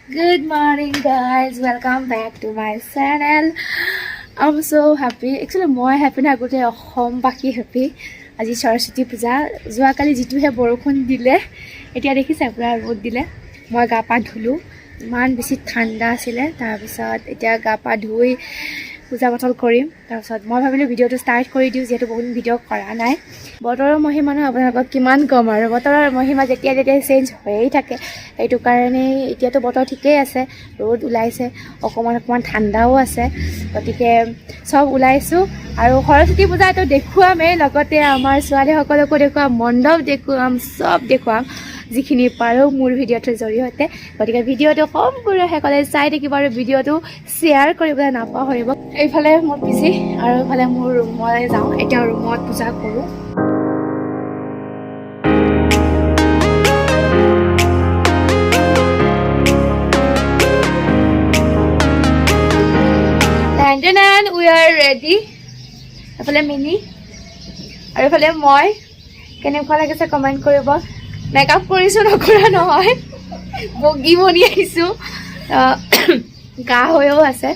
Good morning guys, welcome back to my channel. I'm so happy. Actually মই happy না গোটে অসমবাসী happy. আজি সৰস্বতী পূজা যোৱাকালি যিটোহে বৰষুণ দিলে এতিয়া দেখিছে পুৰা ৰ'দ দিলে মই গা পা ধুলো ইমান বেছি ঠাণ্ডা আছিল তাৰ পিছত এতিয়া গা পা ধুই পূজা পাতল কৰিম তাৰ পিছত মই ভাবিলো ভিডিওটো ষ্টাৰ্ট কৰি দিও যেটো বহুত ভিডিও কৰা নাই বতৰৰ মহিমা আপোনালোকক কিমান কম আৰু বতৰৰ মহিমা যেতিয়া যেতিয়া চেঞ্জ হৈই থাকে এইটো কাৰণে এতিয়াতো বতৰ ঠিকই আছে ৰ'দ ওলাইছে অকমান ঠাণ্ডাও আছে গতিকে সব ওলাইছো আৰু সৰস্বতী পূজাটো দেখুৱামে লগতে আমাৰ ছোৱালী সকলকো দেখুৱাম মণ্ডপ দেখুৱাম সব দেখুৱাম যিখিনি পাৰো মোৰ ভিডিওটোৰ জৰিয়তে গতিকে ভিডিওটো সম্পূৰ্ণ হেকলে চাই থাকিব আৰু ভিডিওটো শেয়াৰ কৰিবলৈ নাপাহৰিব এইফালে মোৰ পিছি আৰু এইফালে মোৰ ৰুমলৈ যাওঁ এতিয়া ৰুমত পূজা কৰো and we are ready এফালে মিনি আৰু এফালে মই কেনেকুৱা লাগিছে কমেন্ট কৰিব মেকআপ কৰিছো নকৰা নহয় বগি বনি আহিছো গা হৈও আছে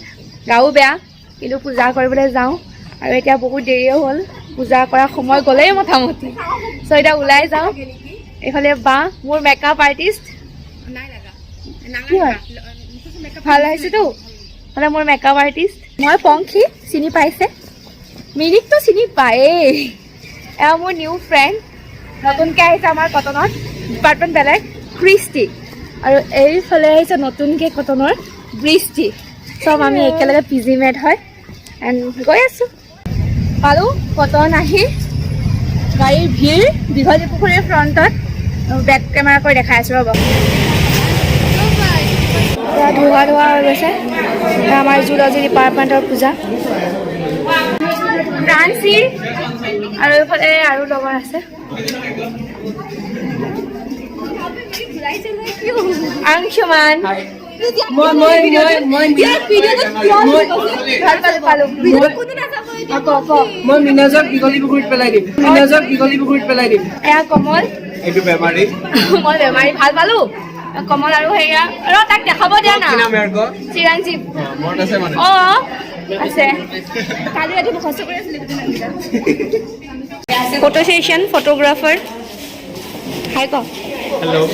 গাও বেয়া কিন্তু পূজা কৰিবলৈ যাওঁ আৰু এতিয়া বহুত দেৰিও হ'ল পূজা কৰা সময় গলেই মথামতি সো এটা ওলাই যাওঁ এফালে বা মোৰ মেকআপ আৰ্টিষ্ট নাই লাগা ভাল হৈছে তো মানে মোৰ মেকআপ আৰ্টিষ্ট মই পংখী চিনি পাইছে মিনিক তো চিনি পায়ে এয়া মোৰ নিউ ফ্ৰেন্ড নতুনকৈ আহিছে আমাৰ কটনত ডিপাৰ্টমেণ্ট বেলেগ ক্ৰিষ্টি আৰু এইফালে আহিছে নতুনকৈ কটনৰ বৃষ্টি সব আমি একেলগে পিজি মেট হয় এণ্ড গৈ আছোঁ পালোঁ কটন আহি গাড়ীৰ ভিৰ দীঘলী পুখুৰীৰ ফ্ৰণ্টত বেক কেমেৰা কৰি দেখাই আছোঁ ৰ'ব ধোৱা ধোৱা হৈ গৈছে আমাৰ জুলজি ডিপাৰ্টমেণ্টৰ পূজা ফ্ৰান্সি আৰু এইফালে আৰু লগৰ আছে আংশুমান মই মিনাজক দীঘলী পুখুৰীত পেলাই দিম এয়া কমল এইটো বেমাৰী মই বেমাৰী ভাল পালো কমল আৰু হেয়া আৰু তাক দেখাব দিয়া না চিৰঞ্জীৱ আছে কালি ৰাতি মুখস্থ কৰি আছিলো ফটো সেশন ফটোগ্ৰাফাৰ হাই ক হেল্ল'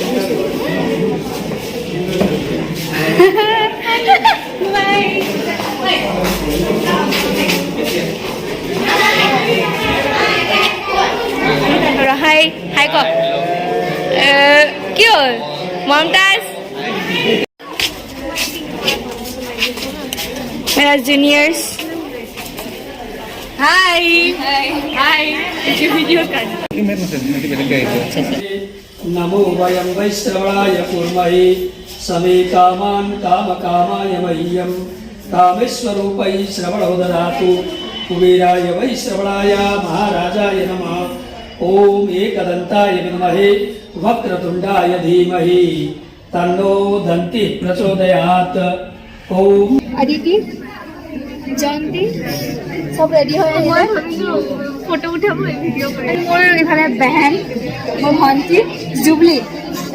বাই হাই হাই ক কি হ'ল মমতাজ मेरा जूनियर्स हाय हाय हाय ये वीडियो कर नमो वयं वैश्रवणाय कुर्महे समे कामान् कामकामाय मह्यं कामेश्वरूपै श्रवणो ददातु कुबेराय वैश्रवणाय महाराजाय नमः ॐ एकदन्ताय विद्महे वक्रतुण्डाय धीमहि तन्नो दन्तिः प्रचोदयात् ॐ अदिति जयंती सब रेडी हो फोटो उठाब भिडिओ मोर इफाले बहन मोर भंटी जुबली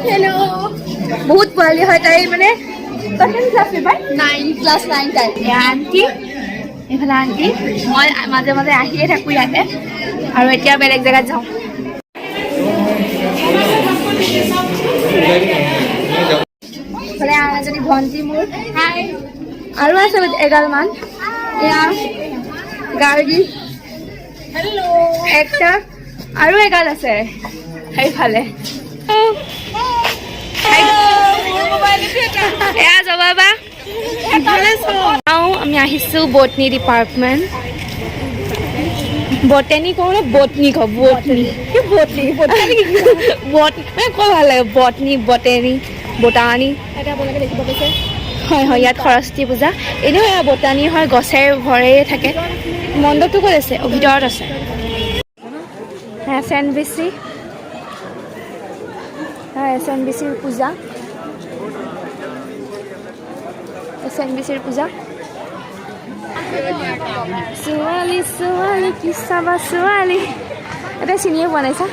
हेलो बहुत पोवाली হয় তাই মানে কতন ক্লাস পাই 9 ক্লাস 9 তাই আন্টি ইফালে আন্টি মই মাজে মাজে আহিয়ে থাকো ইয়াতে আৰু এতিয়া বেলেগ জায়গাত যাওঁ ইফালে যদি ভন্টি মোৰ হাই আৰু আছে এগাল মান এয়া গাৰ্গী হেল্ল একটা আৰু এগাল আছে সেইফালে এয়া যাবা আমি আহিছো বটনি ডিপাৰ্টমেণ্ট বটানি কোনে বটনি ক বটনি বটনি বটানি বটনি ক ভাল লাগে বটনি বটানি বটানি এটা আপোনালোকে দেখিব পাইছে হয় হয় ইয়াত সৰস্বতী পূজা এনেও এয়া বটানি হয় গছেৰ ভৰে থাকে মণ্ডপটো ক'ত আছে ভিতৰত আছে SNBC SNBCৰ পূজা SNBCৰ পূজা ছোৱালী ছোৱালী কি চাবা ছোৱালী এটা চিনিয়ে পোৱা নাই চা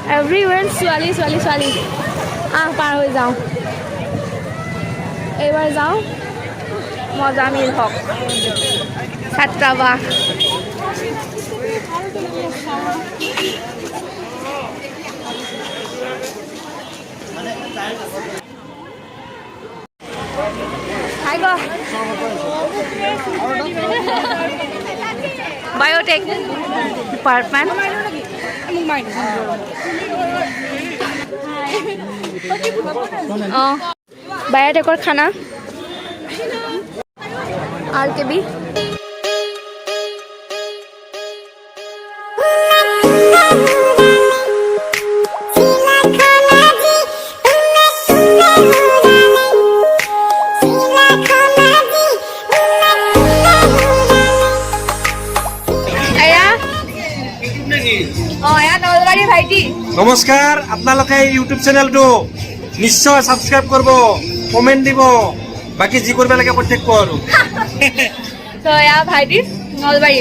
এভৰিৱেৰ ছোৱালী ছোৱালী ছোৱালী পাৰ হৈ যাওঁ এইবাৰ যাওঁ মজা মিল হওক ছাত্ৰাবাস বায়োটেক ডিপাৰ্টমেণ্ট বায়োটেকৰ খানা RKB নমস্কাৰ আপোনালোকে ইউটিউব চেনেলটো নিশ্চয় সাবস্ক্ৰাইব কৰিব কমেন্ট দিব বাকি যি কৰিব লাগে প্ৰত্যেক আৰু তো এয়া ভাইটি নলবাৰী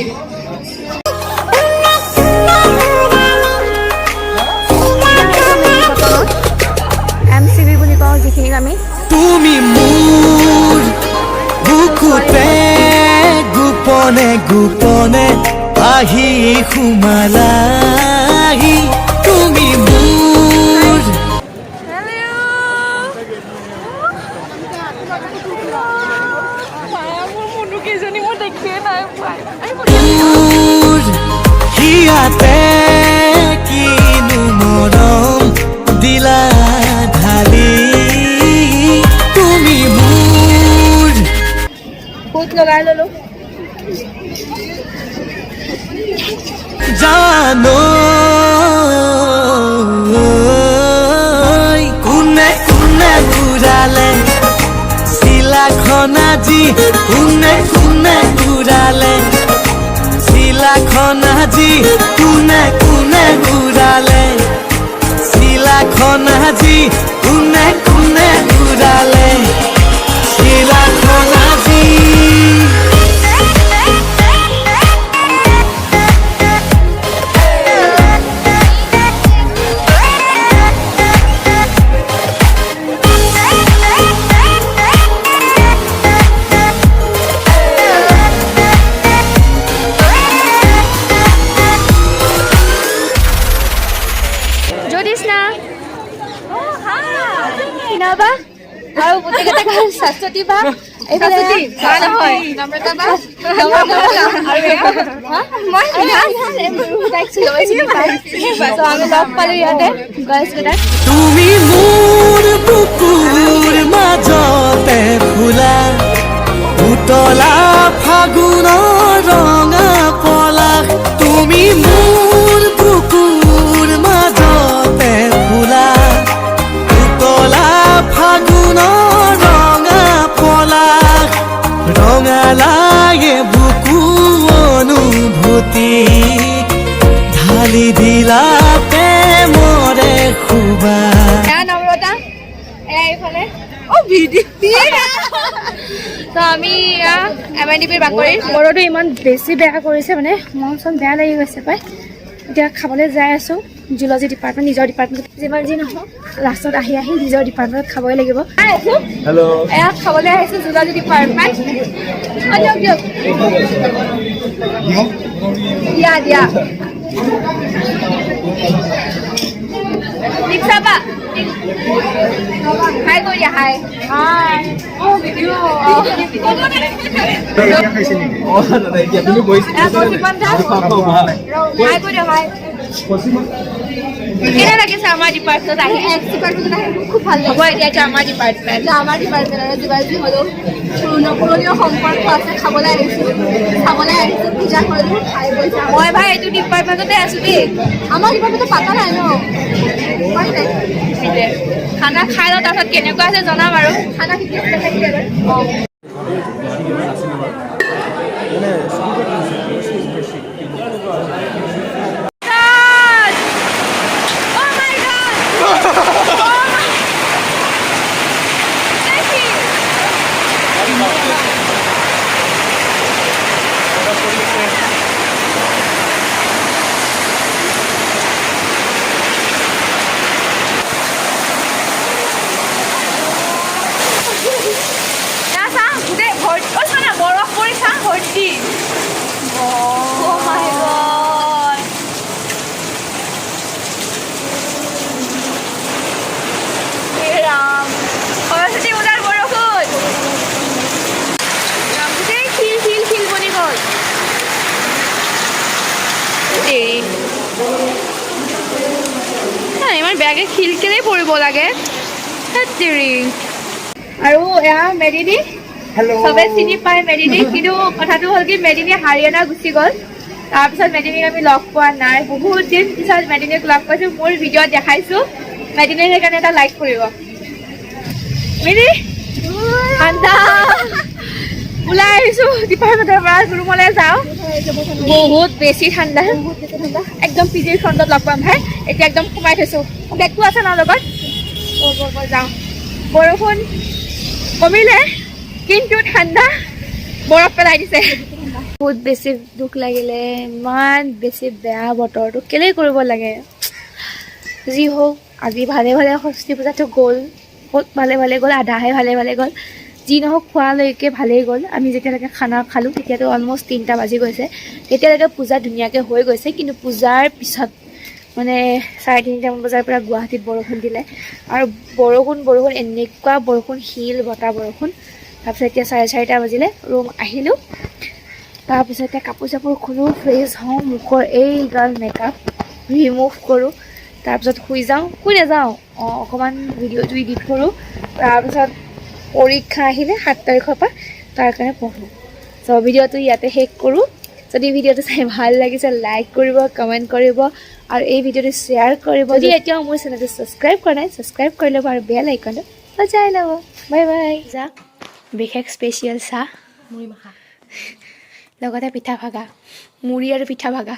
MCB বুলি কওঁ যিখিনিক আমি তুমি মোৰ বুকুতে গোপনে গোপনে আহি সোমালাহি তুমি মোৰ হিয়াতে কিনো মৰম দিলা ঢালি তুমি মোৰ ফুট লগাই ললো জানো কোনে কোনে ঘূৰালে চিলাখন আজি কোনে কোনে ঘূৰালে চিলাখন আজি কোনে কোনে ঘূৰালে চিলাখন আজি কোনে কোনে ঘূৰালে চিলাখন আজি আৰু গোটেইকেইটা শাশ্বতী বা তুমি মোৰ বুকুৰ মাজতে ফুলা উতলা ফাগুনৰ ৰঙা পলাশ তুমি মোৰ বুকুৰ মাজতে ফুলা উতলা ফাগুনৰ ৰঙা পলাশ ৰঙালাগে বুকু অনুভূতি ঢালি দিলা প্ৰেমৰে খুবা নম্ৰতা এইফালে তো আমি MIDPৰ বাকৰি বৰটো ইমান বেছি বেয়া কৰিছে মানে মন চন বেয়া লাগি গৈছে পাই এতিয়া খাবলৈ যাই আছোঁ জুলজি ডিপাৰ্টমেণ্ট নিজৰ ডিপাৰ্টমেণ্ট যিমান যি নহওক লাষ্টত আহি আহি নিজৰ ডিপাৰ্টমেণ্টত খাবই লাগিব হেল্ল' এয়া খাবলৈ আহিছোঁ জুলজি ডিপাৰ্টমেণ্ট দিয়ক দিয়া দিয়া দীক্ষাবা হাই কৰি দিয়া হাই হাই কেনে লাগিছে আমাৰ ডিপাৰ্টমেণ্টত আহি ডিপাৰ্টমেণ্টত আহি খুব ভাল হ'ব এতিয়া আমাৰ ডিপাৰ্টমেণ্ট আৰু যিমান যি হ'লেও পুৰণীয় সম্পৰ্ক আছে খাবলৈ আহিছোঁ পূজা কৰিলোঁ খাই গৈছোঁ মই ভাই এইটো ডিপাৰ্টমেণ্টতে আছোঁ দেই আমাৰ ডিপাৰ্টমেণ্টত পাতা নাই ন খানা খাই লওঁ তাৰপিছত কেনেকুৱা আছে জনাম আৰু খানা ইমান বেয়াকৈ খিলখিলেই পৰিব লাগে হেৰি। আৰু এয়া মেদিনী, চবে চিনি পায় মেদিনী, কিন্তু কথাটো হ'ল কি মেদিনী হাৰিয়ানা গুচি গ'ল। তাৰপিছত মেদিনীক আমি লগ পোৱা নাই, বহুত দিন পিছত মেদিনীক লগ পাইছোঁ। মোৰ ভিডিঅ'ত দেখাইছোঁ, মেদিনীৰ সেইকাৰণে এটা লাইক কৰিব। মেদিনী ঠাণ্ডা ওলাই আহিছোঁ ডিপাৰ্টমেণ্টৰ পৰা, ৰুমলৈ যাওঁ। বহুত বেছি ঠাণ্ডা, একদম পিজিৰ ফ্ৰণ্টত লগ পাম ভাই। এতিয়া একদম সোমাই থৈছোঁ, বেগটো আছে ন লগত, যাওঁ। বৰষুণ কমিলে কিন্তু ঠাণ্ডা বৰফ পেলাই দিছে। বহুত বেছি দুখ লাগিলে, ইমান বেছি বেয়া বতৰটো কেলেই কৰিব লাগে। যি হওক আজি ভালে ভালে সৰস্বতী পূজাটো গ'ল, বহুত ভালে ভালে গ'ল, আধাহে ভালে ভালে গ'ল। যি নহওক খোৱালৈকে ভালেই গ'ল। আমি যেতিয়ালৈকে খানা খালোঁ তেতিয়াতো অলমষ্ট 3টা বাজি গৈছে, তেতিয়ালৈকে পূজা ধুনীয়াকৈ হৈ গৈছে। কিন্তু পূজাৰ পিছত মানে 3:30মান বজাৰ পৰা গুৱাহাটীত বৰষুণ দিলে, আৰু বৰষুণ এনেকুৱা বৰষুণ, শিল বতাহ বৰষুণ। তাৰপিছত এতিয়া 4:30 বাজিলে, ৰুম আহিলোঁ। তাৰপিছত এতিয়া কাপোৰ চাপোৰ খোলোঁ, ফ্ৰেছ হওঁ, মুখৰ এইগাল মেকআপ ৰিমুভ কৰোঁ, তাৰপিছত শুই যাওঁ। শুই নাযাওঁ, অকণমান ভিডিঅ'টো এডিট কৰোঁ। তাৰপিছত পৰীক্ষা আহিলে 7 তাৰিখৰ পৰা, তাৰ কাৰণে পঢ়োঁ। চ' ভিডিঅ'টো ইয়াতে শেষ কৰোঁ। যদি ভিডিঅ'টো চাই ভাল লাগিছে লাইক কৰিব, কমেণ্ট কৰিব, আৰু এই ভিডিঅ'টো শ্বেয়াৰ কৰিব। যদি এতিয়াও মোৰ চেনেলটো ছাবস্ক্ৰাইব কৰা নাই, ছাবস্ক্ৰাইব কৰি ল'ব আৰু বেল আইকনটো বজাই ল'ব। Bye bye. যা বিশেষ স্পেচিয়েল চাহ, মুড়ি মাখা, লগতে পিঠা ভাগা, মুড়ি আৰু পিঠা ভাগা।